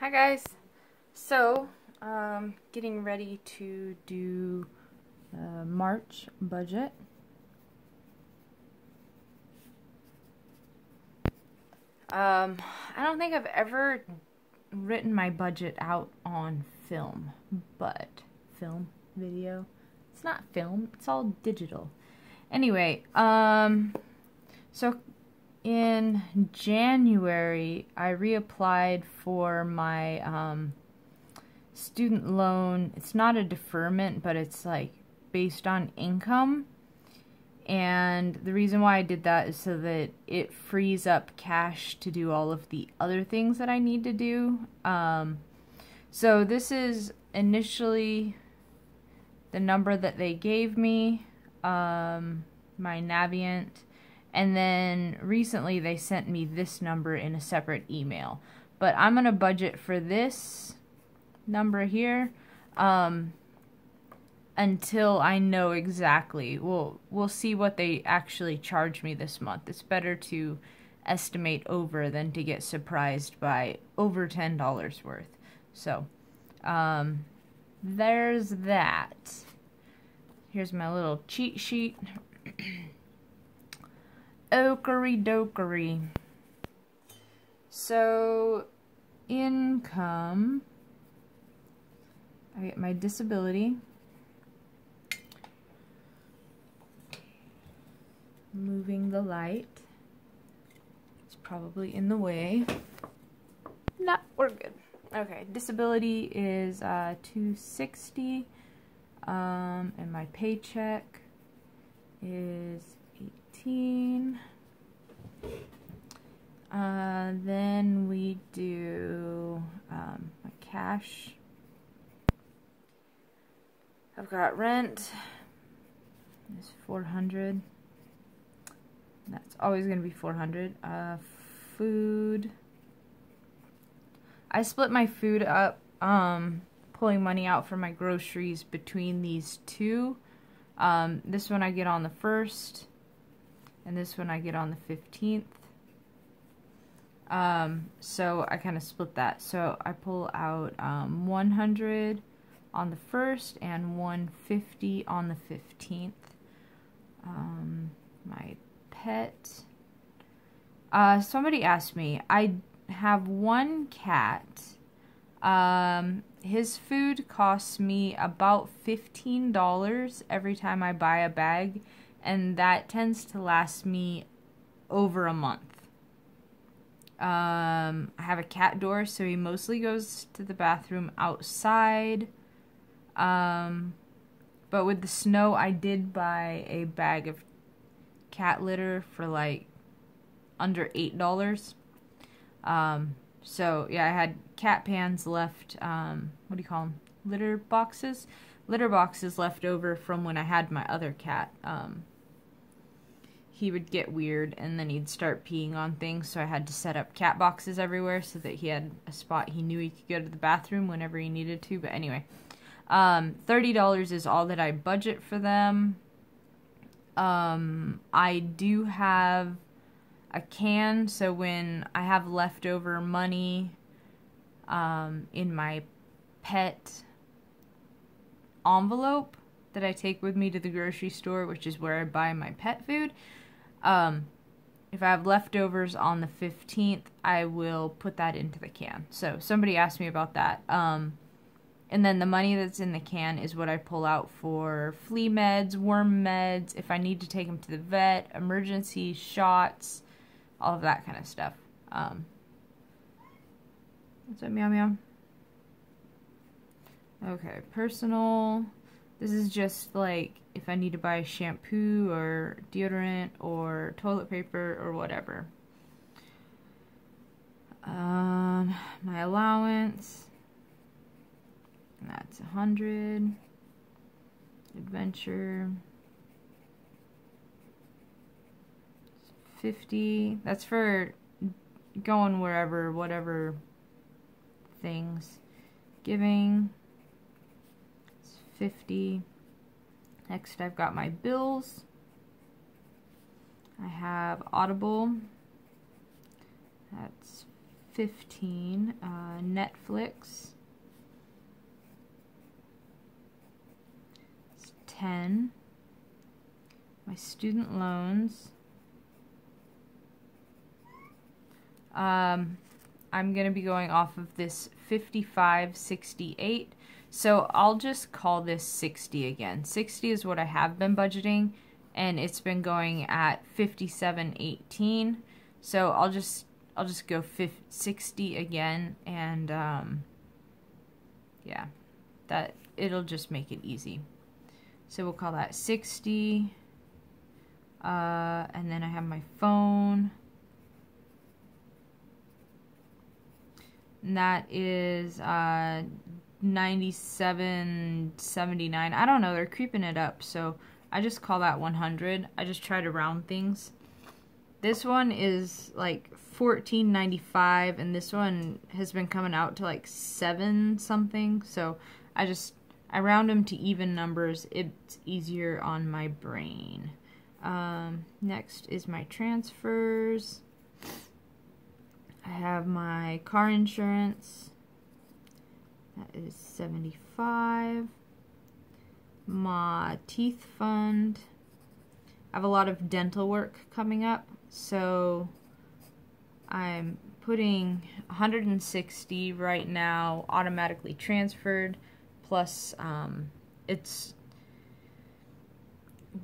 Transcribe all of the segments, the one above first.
Hi guys. So, getting ready to do March budget. I don't think I've ever written my budget out on film, but video. It's not film, it's all digital. Anyway, so in January, I reapplied for my student loan. It's not a deferment, but it's like based on income. And the reason why I did that is so that it frees up cash to do all of the other things that I need to do. So this is initially the number that they gave me, my Navient. And then recently they sent me this number in a separate email. But I'm going to budget for this number here until I know exactly. We'll see what they actually charge me this month. It's better to estimate over than to get surprised by over $10 worth. So there's that. Here's my little cheat sheet. Okery dokery. So income, I get my disability, moving the light, it's probably in the way. Nah, we're good. Okay, disability is $260, and my paycheck is $18. Then we do my cash. I've got rent is $400. That's always going to be $400. Food. I split my food up, pulling money out for my groceries between these two. This one I get on the 1st, and this one I get on the 15th. So I kind of split that. So I pull out 100 on the 1st and 150 on the 15th. My pet. Somebody asked me. I have one cat. His food costs me about $15 every time I buy a bag, and that tends to last me over a month. I have a cat door, so he mostly goes to the bathroom outside. But with the snow, I did buy a bag of cat litter for like under $8. So yeah, I had cat pans left, what do you call them? Litter boxes? Litter boxes left over from when I had my other cat. He would get weird and then he'd start peeing on things, so I had to set up cat boxes everywhere so that he had a spot he knew he could go to the bathroom whenever he needed to. But anyway, $30 is all that I budget for them. I do have a can, so when I have leftover money in my pet envelope that I take with me to the grocery store, which is where I buy my pet food, if I have leftovers on the 15th, I will put that into the can. So somebody asked me about that. And then the money that's in the can is what I pull out for flea meds, worm meds, if I need to take them to the vet, emergency shots, all of that kind of stuff. What's up, meow meow? Okay, personal. This is just like if I need to buy shampoo or deodorant or toilet paper or whatever. My allowance. That's 100. Adventure. 50. That's for going wherever, whatever things. Giving. It's 50. Next, I've got my bills. I have Audible. That's 15. Netflix, it's 10. My student loans, I'm going to be going off of this 55.68. So I'll just call this 60 again. 60 is what I have been budgeting, and it's been going at 57.18. So I'll just go 60 again, and yeah, that it'll just make it easy. So we'll call that 60. And then I have my phone. And that is 97.79. I don't know, they're creeping it up, so I just call that 100. I just try to round things. This one is like $14.95, and this one has been coming out to like 7 something, so I round them to even numbers. It's easier on my brain. Next is my transfers. I have my car insurance. That is 75. My teeth fund. I have a lot of dental work coming up, so I'm putting 160 right now automatically transferred, plus it's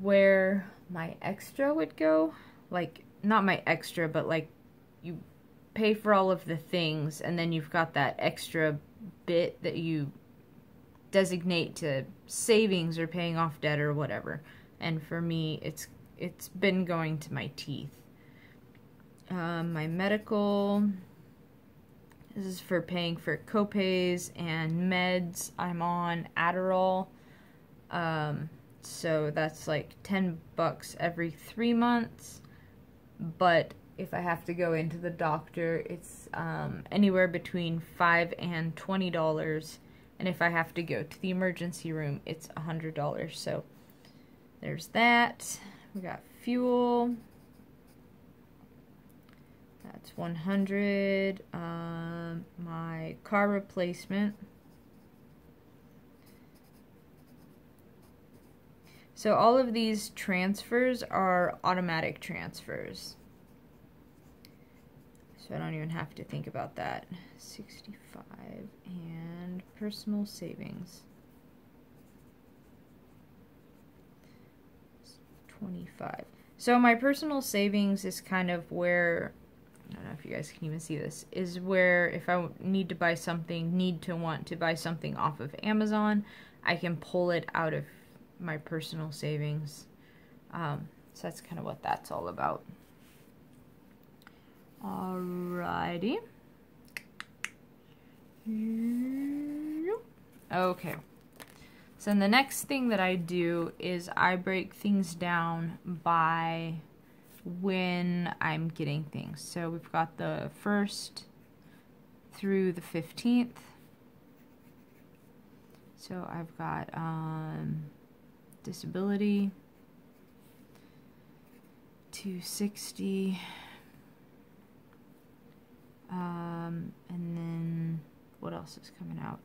where my extra would go. Like, not my extra, but like you pay for all of the things, and then you've got that extra bit that you designate to savings or paying off debt or whatever. And for me, it's been going to my teeth. My medical, this is for paying for copays and meds. I'm on Adderall, so that's like $10 every 3 months. But if I have to go into the doctor, it's anywhere between $5 and $20. And if I have to go to the emergency room, it's $100. So there's that. We got fuel. That's 100. My car replacement. So all of these transfers are automatic transfers. So I don't even have to think about that. 65 and personal savings. 25. So my personal savings is kind of where, I don't know if you guys can even see this, is where if I need to buy something, want to buy something off of Amazon, I can pull it out of my personal savings. So that's kind of what that's all about. Alrighty. Okay. So then the next thing that I do is I break things down by when I'm getting things. So we've got the 1st through the 15th. So I've got disability, 260, and then what else is coming out?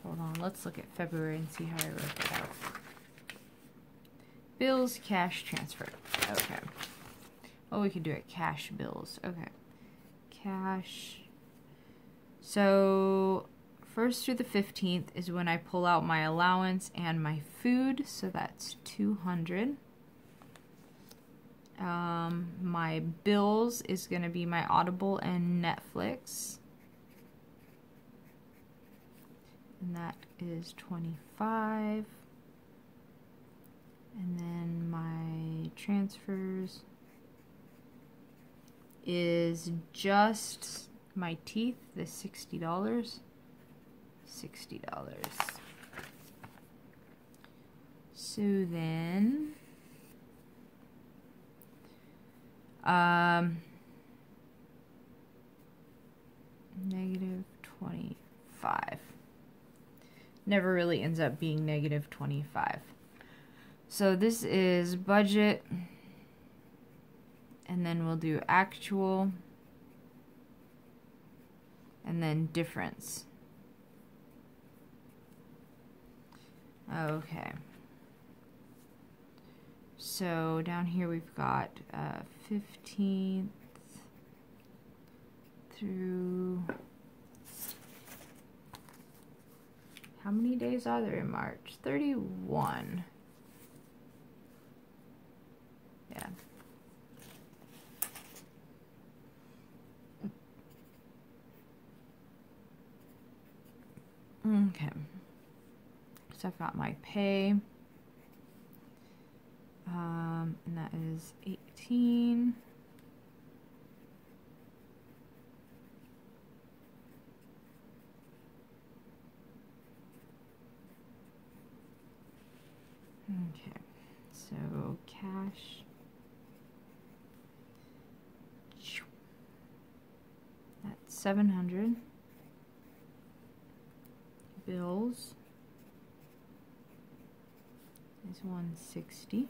Hold on, let's look at February and see how I wrote that out. Bills, cash, transfer. Okay. Oh, we could do it cash bills. Okay. Cash. So 1st through the 15th is when I pull out my allowance and my food, so that's 200. My bills is going to be my Audible and Netflix, and that is 25. And then my transfers is just my teeth, the $60. $60. So then negative 25. Never really ends up being negative 25. So this is budget and then we'll do actual, and then difference. Okay. So down here we've got 15th through, how many days are there in March? 31. Yeah. Okay. So I've got my pay. And that is 18. Okay, so cash. That's 700. Bills is 160.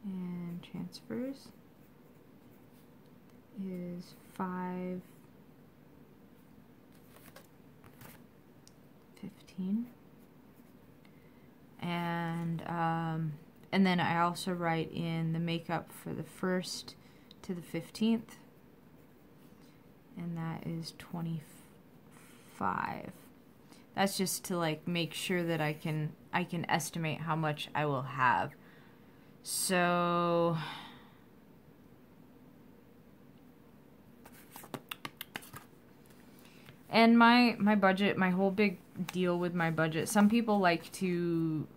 And transfers is 515. And then I also write in the makeup for the 1st to the 15th, and that is 25. That's just to like make sure that I can estimate how much I will have. So and my budget, my whole big deal with my budget, some people like to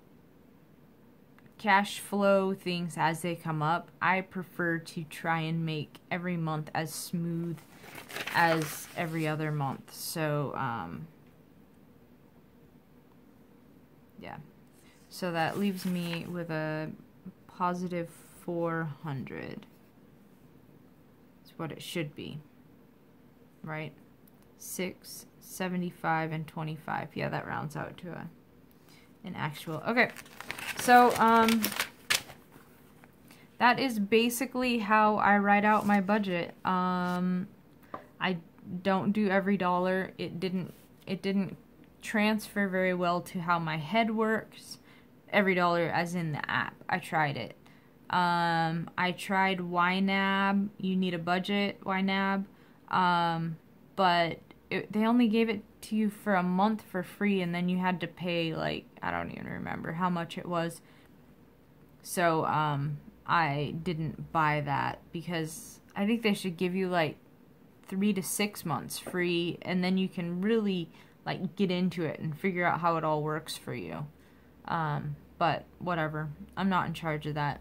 cash flow things as they come up. I prefer to try and make every month as smooth as every other month. So yeah. So that leaves me with a positive 400. It's what it should be, right? 6, 75, and 25. Yeah, that rounds out to an actual. Okay, so that is basically how I write out my budget. I don't do every dollar. It didn't transfer very well to how my head works. Every dollar as in the app. I tried it. I tried YNAB. You need a budget, YNAB. But they only gave it to you for a month for free, and then you had to pay, like, I don't even remember how much it was. So, I didn't buy that because I think they should give you, like, 3 to 6 months free, and then you can really, like, get into it and figure out how it all works for you. But whatever. I'm not in charge of that.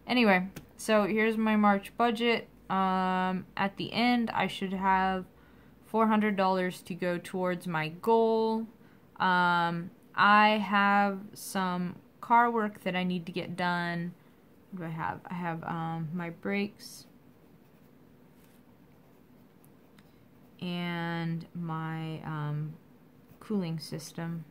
Anyway, so here's my March budget. At the end, I should have $400 to go towards my goal. I have some car work that I need to get done. What do I have? I have my brakes and my cooling system.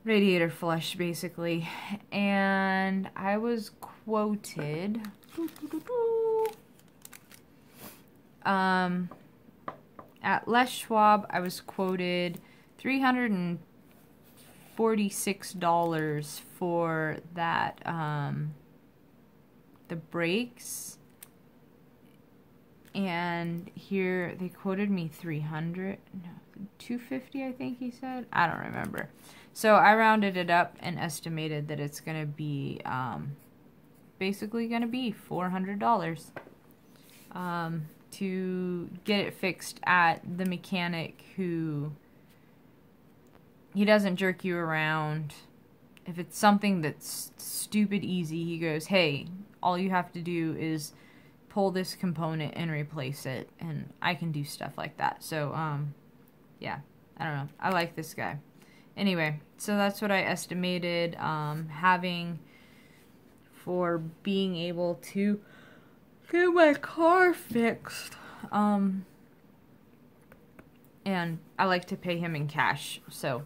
Radiator flush, basically. And I was quoted at Les Schwab, I was quoted $346 for that, the brakes. And here they quoted me $250, I think he said. I don't remember. So I rounded it up and estimated that it's going to be basically going to be $400 to get it fixed at the mechanic who, he doesn't jerk you around. If it's something that's stupid easy, he goes, hey, all you have to do is pull this component and replace it, and I can do stuff like that. So yeah, I don't know, I like this guy. Anyway, so that's what I estimated having for being able to get my car fixed. And I like to pay him in cash, so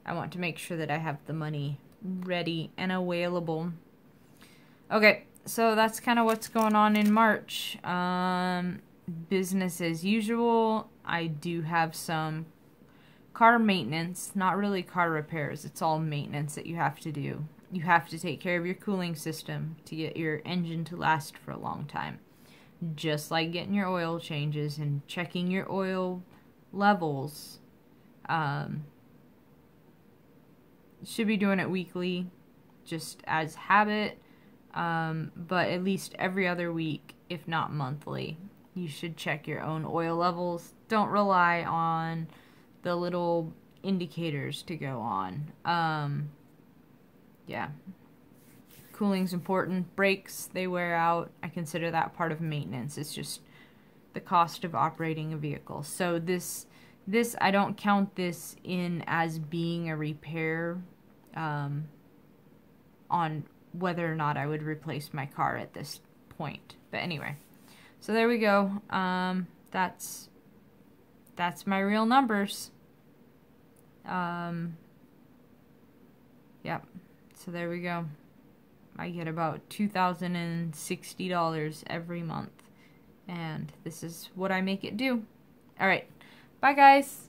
I want to make sure that I have the money ready and available. Okay, so that's kind of what's going on in March. Business as usual. I do have some car maintenance, not really car repairs. It's all maintenance that you have to do. You have to take care of your cooling system to get your engine to last for a long time. Just like getting your oil changes and checking your oil levels. Should be doing it weekly, just as habit. But at least every other week, if not monthly, you should check your own oil levels. Don't rely on the little indicators to go on. Yeah. Cooling's important. Brakes, they wear out. I consider that part of maintenance. It's just the cost of operating a vehicle. So this I don't count this in as being a repair on whether or not I would replace my car at this point. But anyway, so there we go. That's my real numbers. Yep. So there we go. I get about $2,060 every month. And this is what I make it do. Alright. Bye, guys.